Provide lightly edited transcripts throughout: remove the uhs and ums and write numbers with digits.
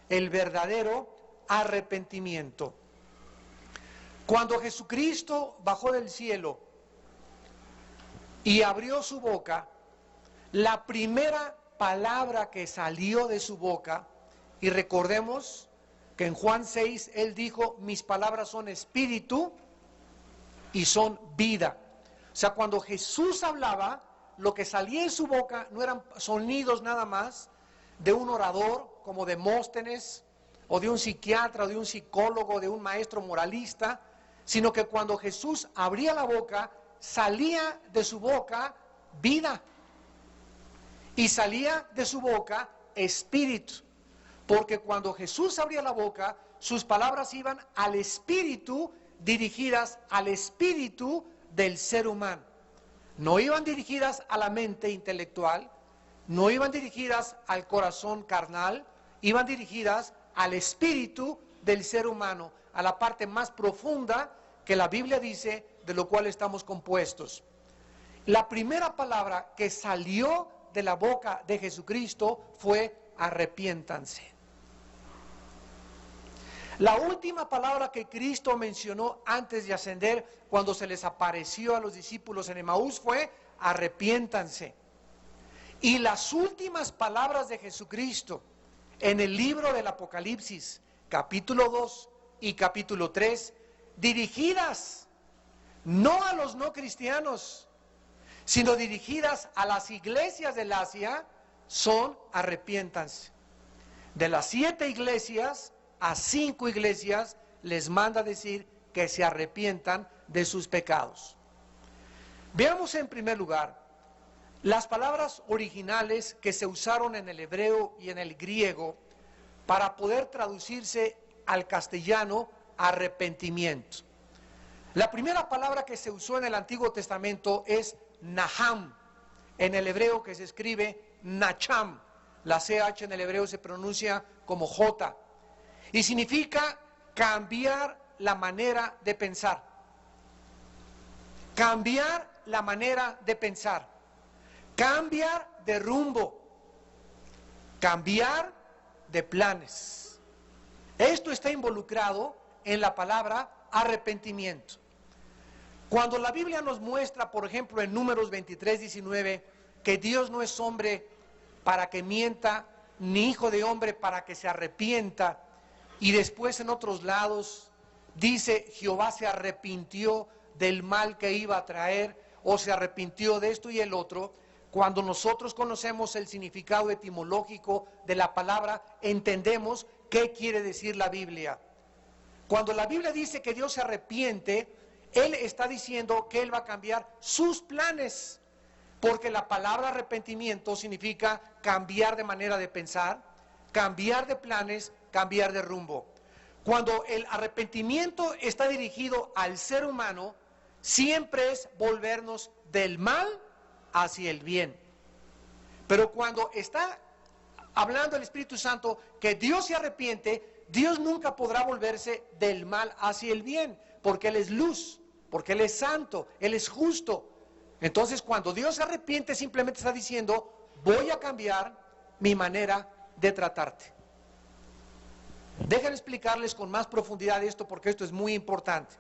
el verdadero arrepentimiento. Cuando Jesucristo bajó del cielo y abrió su boca, la primera palabra que salió de su boca, y recordemos que en Juan 6 Él dijo, mis palabras son espíritu y son vida. O sea, cuando Jesús hablaba, lo que salía de su boca no eran sonidos nada más de un orador como Demóstenes, o de un psiquiatra, o de un psicólogo, de un maestro moralista, sino que cuando Jesús abría la boca, salía de su boca vida, y salía de su boca espíritu, porque cuando Jesús abría la boca, sus palabras iban al espíritu, dirigidas al espíritu del ser humano. No iban dirigidas a la mente intelectual, no iban dirigidas al corazón carnal, iban dirigidas al espíritu del ser humano, a la parte más profunda que la Biblia dice de lo cual estamos compuestos. La primera palabra que salió de la boca de Jesucristo fue arrepiéntanse. La última palabra que Cristo mencionó antes de ascender, cuando se les apareció a los discípulos en Emaús, fue arrepiéntanse. Y las últimas palabras de Jesucristo en el libro del Apocalipsis, capítulo 2 y capítulo 3, dirigidas no a los no cristianos, sino dirigidas a las iglesias del Asia, son arrepiéntanse. De las 7 iglesias, a 5 iglesias les manda decir que se arrepientan de sus pecados. Veamos en primer lugar las palabras originales que se usaron en el hebreo y en el griego para poder traducirse al castellano arrepentimiento. La primera palabra que se usó en el Antiguo Testamento es Naham, en el hebreo que se escribe Nacham. La CH en el hebreo se pronuncia como J y significa cambiar la manera de pensar. Cambiar la manera de pensar. Cambiar de rumbo. Cambiar de planes. Esto está involucrado en la palabra arrepentimiento. Cuando la Biblia nos muestra, por ejemplo, en Números 23:19, que Dios no es hombre para que mienta, ni hijo de hombre para que se arrepienta, y después en otros lados dice, Jehová se arrepintió del mal que iba a traer, o se arrepintió de esto y el otro. Cuando nosotros conocemos el significado etimológico de la palabra, entendemos qué quiere decir la Biblia. Cuando la Biblia dice que Dios se arrepiente, Él está diciendo que Él va a cambiar sus planes, porque la palabra arrepentimiento significa cambiar de manera de pensar, cambiar de planes, cambiar de rumbo. Cuando el arrepentimiento está dirigido al ser humano, siempre es volvernos del mal hacia el bien. Pero cuando está hablando el Espíritu Santo que Dios se arrepiente, Dios nunca podrá volverse del mal hacia el bien, porque Él es luz, porque Él es santo, Él es justo. Entonces, cuando Dios se arrepiente, simplemente está diciendo, voy a cambiar mi manera de tratarte. Déjenme explicarles con más profundidad esto, porque esto es muy importante.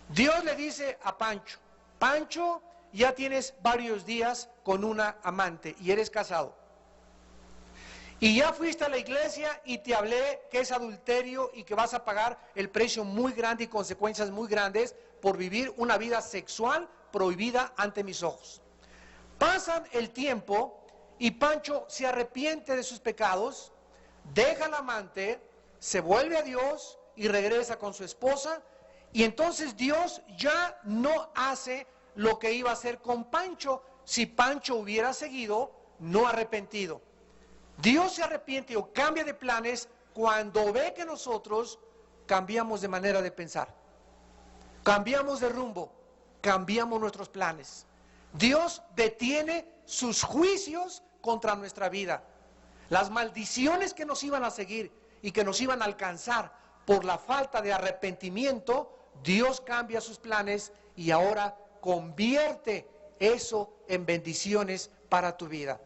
Dios le dice a Pancho, Pancho, ya tienes varios días con una amante y eres casado. Y ya fuiste a la iglesia y te hablé que es adulterio y que vas a pagar el precio muy grande y consecuencias muy grandes por vivir una vida sexual prohibida ante mis ojos. Pasan el tiempo y Pancho se arrepiente de sus pecados, deja al amante, se vuelve a Dios y regresa con su esposa, y entonces Dios ya no hace lo que iba a hacer con Pancho si Pancho hubiera seguido no arrepentido. Dios se arrepiente o cambia de planes cuando ve que nosotros cambiamos de manera de pensar, cambiamos de rumbo, cambiamos nuestros planes. Dios detiene sus juicios contra nuestra vida. Las maldiciones que nos iban a seguir y que nos iban a alcanzar por la falta de arrepentimiento, Dios cambia sus planes y ahora convierte eso en bendiciones para tu vida.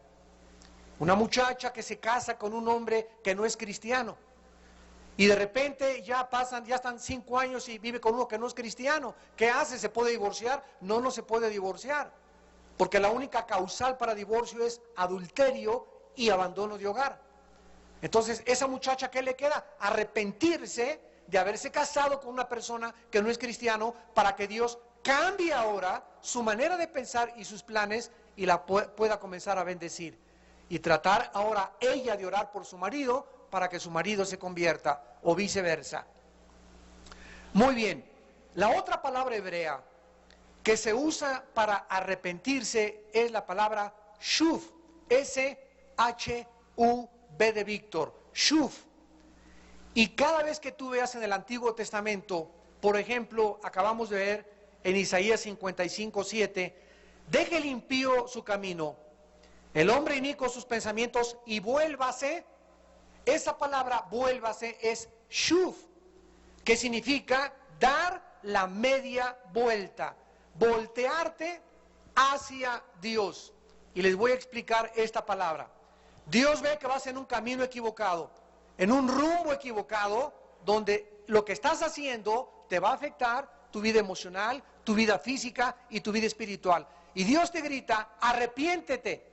Una muchacha que se casa con un hombre que no es cristiano Y de repente ya están 5 años y vive con uno que no es cristiano. ¿Qué hace? ¿Se puede divorciar? No, no se puede divorciar. Porque la única causal para divorcio es adulterio y abandono de hogar. Entonces, esa muchacha, ¿qué le queda? Arrepentirse de haberse casado con una persona que no es cristiano, para que Dios cambie ahora su manera de pensar y sus planes y la pueda comenzar a bendecir. Y tratar ahora ella de orar por su marido para que su marido se convierta, o viceversa. Muy bien, la otra palabra hebrea que se usa para arrepentirse es la palabra shuv, S-H-U-V de Víctor, shuv. Y cada vez que tú veas en el Antiguo Testamento, por ejemplo, acabamos de ver en Isaías 55:7, deje el impío su camino, el hombre inicuo sus pensamientos y vuélvase. Esa palabra vuélvase es shuv, que significa dar la media vuelta, voltearte hacia Dios. Y les voy a explicar esta palabra. Dios ve que vas en un camino equivocado, en un rumbo equivocado, donde lo que estás haciendo te va a afectar tu vida emocional, tu vida física y tu vida espiritual. Y Dios te grita, arrepiéntete.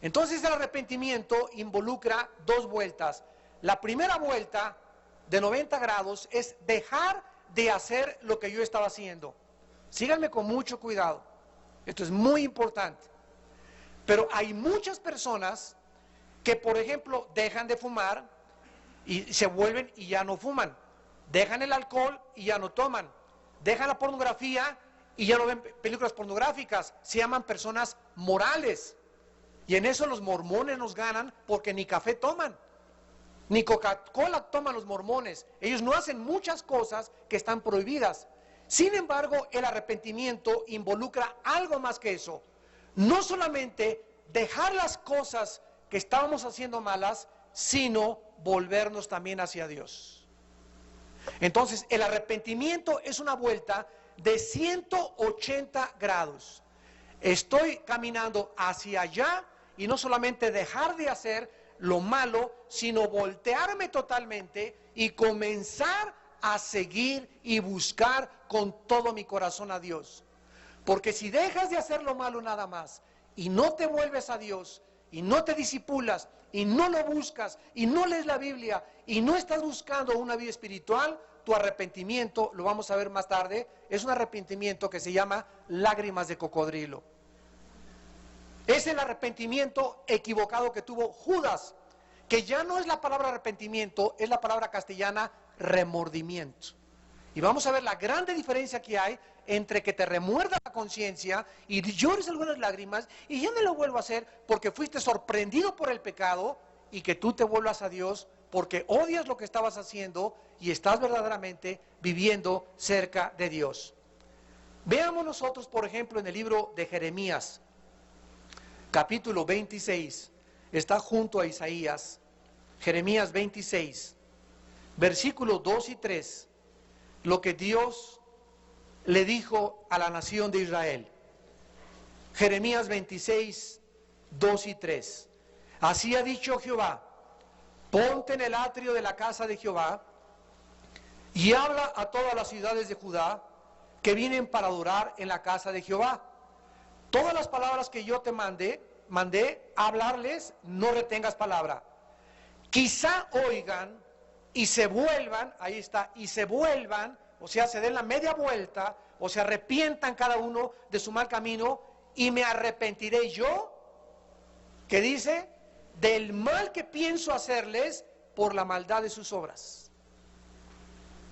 Entonces el arrepentimiento involucra 2 vueltas. La primera vuelta de 90 grados es dejar de hacer lo que yo estaba haciendo. Síganme con mucho cuidado. Esto es muy importante. Pero hay muchas personas que, por ejemplo, dejan de fumar y se vuelven y ya no fuman. Dejan el alcohol y ya no toman. Dejan la pornografía y ya no ven películas pornográficas. Se llaman personas morales. Y en eso los mormones nos ganan, porque ni café toman, ni Coca-Cola toman los mormones. Ellos no hacen muchas cosas que están prohibidas. Sin embargo, el arrepentimiento involucra algo más que eso. No solamente dejar las cosas que estábamos haciendo malas, sino volvernos también hacia Dios. Entonces, el arrepentimiento es una vuelta de 180 grados. Estoy caminando hacia allá, y no solamente dejar de hacer lo malo, sino voltearme totalmente y comenzar a seguir y buscar con todo mi corazón a Dios. Porque si dejas de hacer lo malo nada más y no te vuelves a Dios y no te disipulas y no lo buscas y no lees la Biblia y no estás buscando una vida espiritual, tu arrepentimiento, lo vamos a ver más tarde, es un arrepentimiento que se llama lágrimas de cocodrilo. Es el arrepentimiento equivocado que tuvo Judas, que ya no es la palabra arrepentimiento, es la palabra castellana remordimiento. Y vamos a ver la grande diferencia que hay entre que te remuerda la conciencia y llores algunas lágrimas y ya no lo vuelvo a hacer porque fuiste sorprendido por el pecado, y que tú te vuelvas a Dios porque odias lo que estabas haciendo y estás verdaderamente viviendo cerca de Dios. Veamos nosotros, por ejemplo, en el libro de Jeremías, capítulo 26, está junto a Isaías. Jeremías 26, versículos 2 y 3, lo que Dios le dijo a la nación de Israel. Jeremías 26, 2 y 3. Así ha dicho Jehová: ponte en el atrio de la casa de Jehová y habla a todas las ciudades de Judá que vienen para adorar en la casa de Jehová. Todas las palabras que yo te mandé a hablarles, no retengas palabra. Quizá oigan y se vuelvan, ahí está, y se vuelvan, o sea, se den la media vuelta, o se arrepientan cada uno de su mal camino, y me arrepentiré yo, que dice, del mal que pienso hacerles por la maldad de sus obras.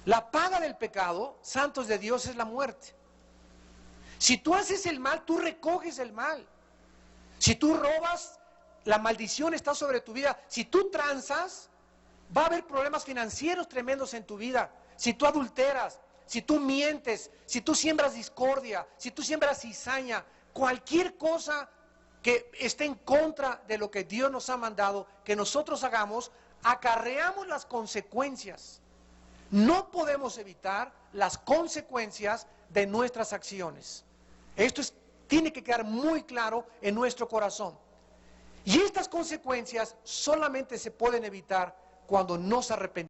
La paga del pecado, santos de Dios, es la muerte. Si tú haces el mal, tú recoges el mal. Si tú robas, la maldición está sobre tu vida. Si tú transas, va a haber problemas financieros tremendos en tu vida. Si tú adulteras, si tú mientes, si tú siembras discordia, si tú siembras cizaña, cualquier cosa que esté en contra de lo que Dios nos ha mandado que nosotros hagamos, acarreamos las consecuencias. No podemos evitar las consecuencias de nuestras acciones. Esto tiene que quedar muy claro en nuestro corazón. Y estas consecuencias solamente se pueden evitar cuando nos arrepentimos.